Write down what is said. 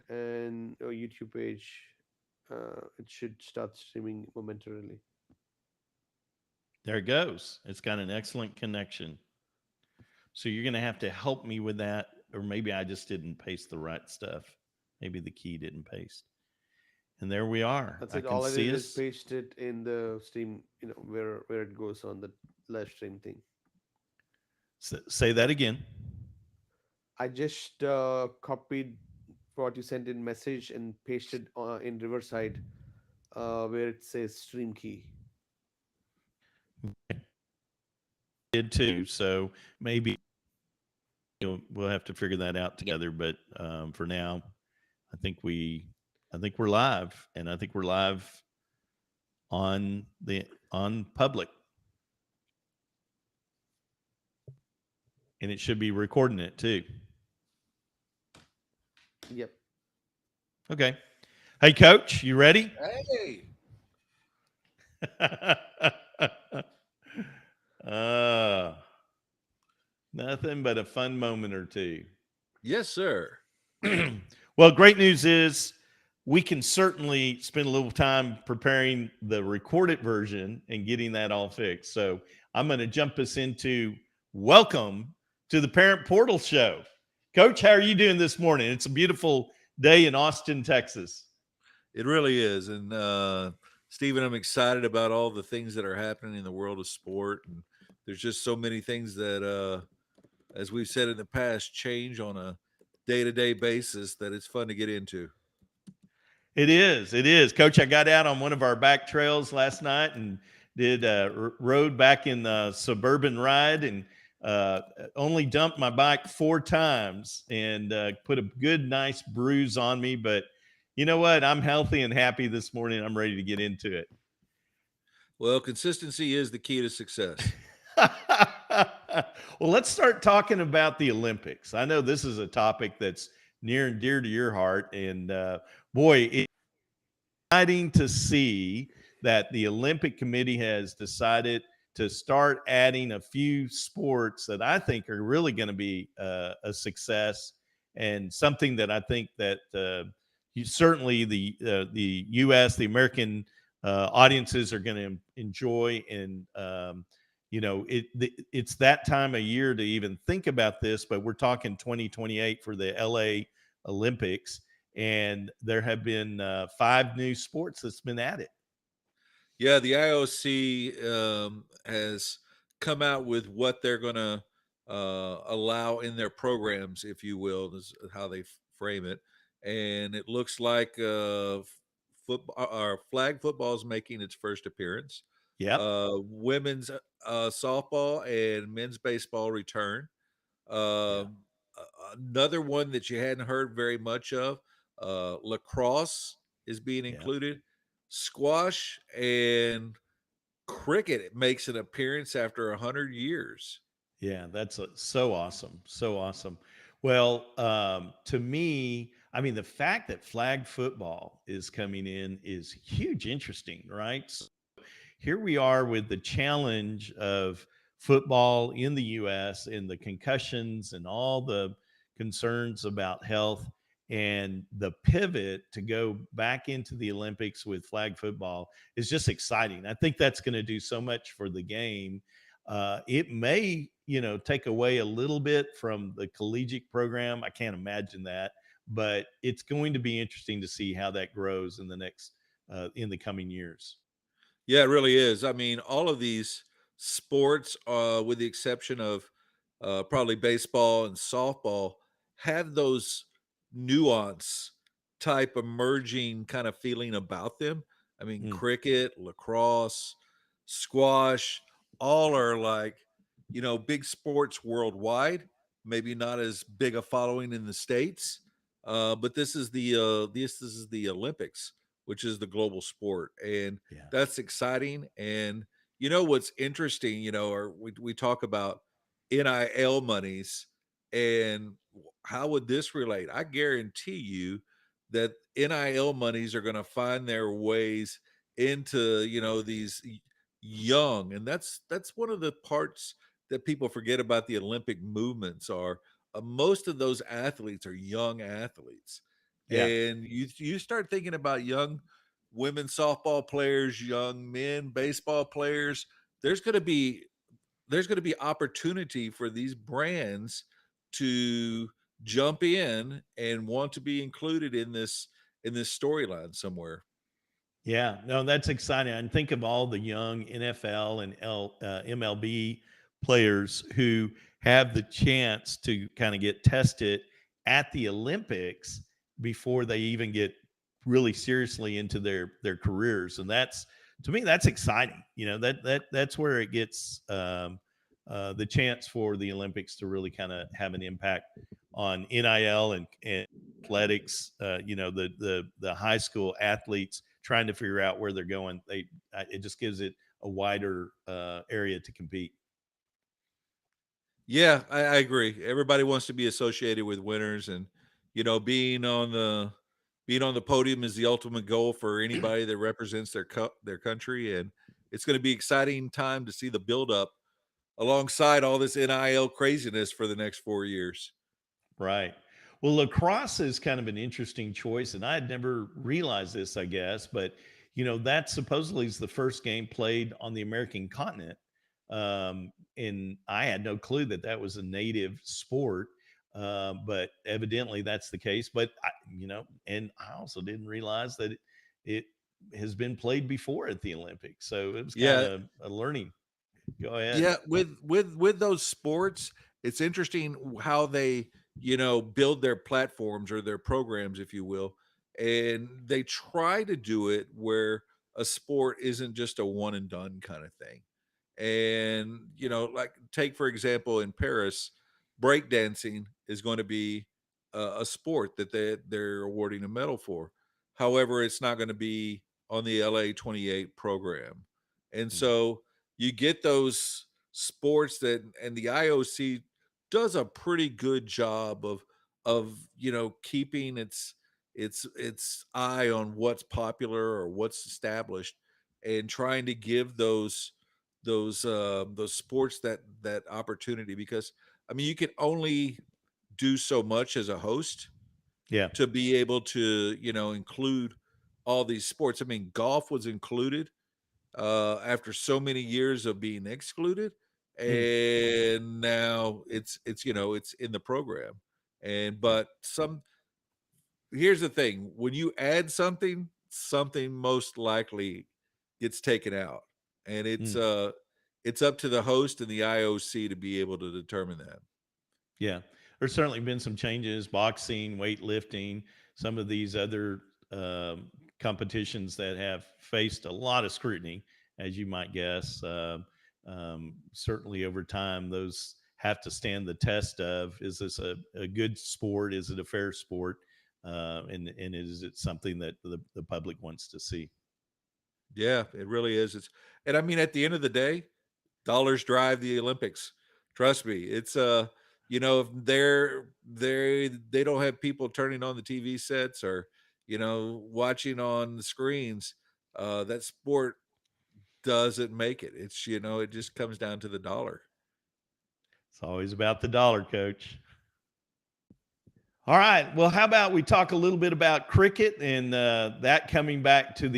and a YouTube page. It should start streaming momentarily. There it goes. It's got an excellent connection. So you're going to have to help me with that, or maybe I just didn't paste the right stuff. Maybe the key didn't paste. And there we are. That's I it. can All I did see is us. paste it in the stream, where it goes on the live stream thing. Say that again. I just copied what you sent in message and pasted in Riverside, where it says stream key. Did too. So maybe we'll have to figure that out together. But for now, I think we, I think we're live, and I think we're live on public, and it should be recording it too. Yep. Okay. Hey, Coach, you ready? Hey, uh, Nothing but a fun moment or two. yes, sir. Well, great news is we can certainly spend a little time preparing the recorded version and getting that all fixed. So I'm going to jump us into welcome to the Parent Portal Show. Coach, how are you doing this morning? It's a beautiful day in Austin, Texas. It really is. And Stephen, I'm excited about all the things that are happening in the world of sport. And there's just so many things that, as we've said in the past, change on a day-to-day basis that it's fun to get into. It is. It is. Coach, I got out on one of our back trails last night and did rode back in the suburban ride and uh, only dumped my bike 4 times and put a good, nice bruise on me. But you know what? I'm healthy and happy this morning. I'm ready to get into it. Well, consistency is the key to success. Well, let's start talking about the Olympics. I know this is a topic that's near and dear to your heart. And boy, it's exciting to see that the Olympic Committee has decided to start adding a few sports that I think are really going to be a success and something that I think that certainly the U.S. the American audiences are going to enjoy and it's that time of year to even think about this, but we're talking 2028 for the LA Olympics, and there have been 5 new sports that's been added. Yeah, the IOC has come out with what they're going to allow in their programs, if you will, is how they frame it. And it looks like football or flag football is making its first appearance. Yep. Women's softball and men's baseball return. Yeah. Another one that you hadn't heard very much of, lacrosse is being Yeah. included. Squash and cricket makes an appearance after 100 years. Yeah, that's so awesome. So awesome. Well, to me, I mean, the fact that flag football is coming in is huge, interesting, right? So here we are with the challenge of football in the US and the concussions and all the concerns about health and the pivot to go back into the Olympics with flag football is just exciting. I think that's going to do so much for the game. It may, take away a little bit from the collegiate program. I can't imagine that, but it's going to be interesting to see how that grows in the in the coming years. Yeah, it really is. I mean, all of these sports, with the exception of probably baseball and softball, have those nuance type emerging kind of feeling about them. I mean, Mm, cricket, lacrosse, squash, all are like, big sports worldwide. Maybe not as big a following in the states, but this is the Olympics, which is the global sport, and yeah. that's exciting. And what's interesting, or we talk about NIL monies and how would this relate? I guarantee you that NIL monies are going to find their ways into these young, and that's one of the parts that people forget about the Olympic movements are most of those athletes are young athletes. Yeah. And you start thinking about young women softball players, young men baseball players. There's going to be opportunity for these brands to jump in and want to be included in this storyline somewhere. Yeah, no, that's exciting. And think of all the young NFL and MLB players who have the chance to kind of get tested at the Olympics before they even get really seriously into their careers, and that's, to me, that's exciting. That's where it gets the chance for the Olympics to really kind of have an impact on NIL and athletics. The high school athletes trying to figure out where they're going. It just gives it a wider area to compete. Yeah, I agree. Everybody wants to be associated with winners, and being on the podium is the ultimate goal for anybody that represents their country. And it's going to be exciting time to see the build up alongside all this NIL craziness for the next 4 years. Right. Well, lacrosse is kind of an interesting choice, and I had never realized this, I guess, but that supposedly is the first game played on the American continent, and I had no clue that that was a native sport, but evidently that's the case. But and I also didn't realize that it has been played before at the Olympics, so it was kind Yeah, of a learning. Go ahead. yeah, with those sports, it's interesting how they, build their platforms or their programs, if you will, and they try to do it where a sport isn't just a one and done kind of thing. And like take for example in Paris, breakdancing is going to be a sport that they're awarding a medal for. However, it's not going to be on the LA 28 program, and Mm, so you get those sports that, and the IOC does a pretty good job of keeping its eye on what's popular or what's established, and trying to give those sports that opportunity. Because I mean, you can only do so much as a host yeah. to be able to include all these sports. I mean, golf was included after so many years of being excluded, Mm, and now it's in the program. And but some here's the thing: when you add something, something most likely gets taken out, and mm. it's up to the host and the IOC to be able to determine that. Yeah, there's certainly been some changes, boxing, weightlifting, some of these other competitions that have faced a lot of scrutiny, as you might guess. Certainly over time, those have to stand the test of, is this a good sport? Is it a fair sport? And is it something that the public wants to see? Yeah, it really is. And I mean, at the end of the day, dollars drive the Olympics. Trust me. It's if they don't have people turning on the TV sets or watching on the screens, that sport doesn't make it. It's it just comes down to the dollar. It's always about the dollar, coach. All right. Well, how about we talk a little bit about cricket and that coming back to the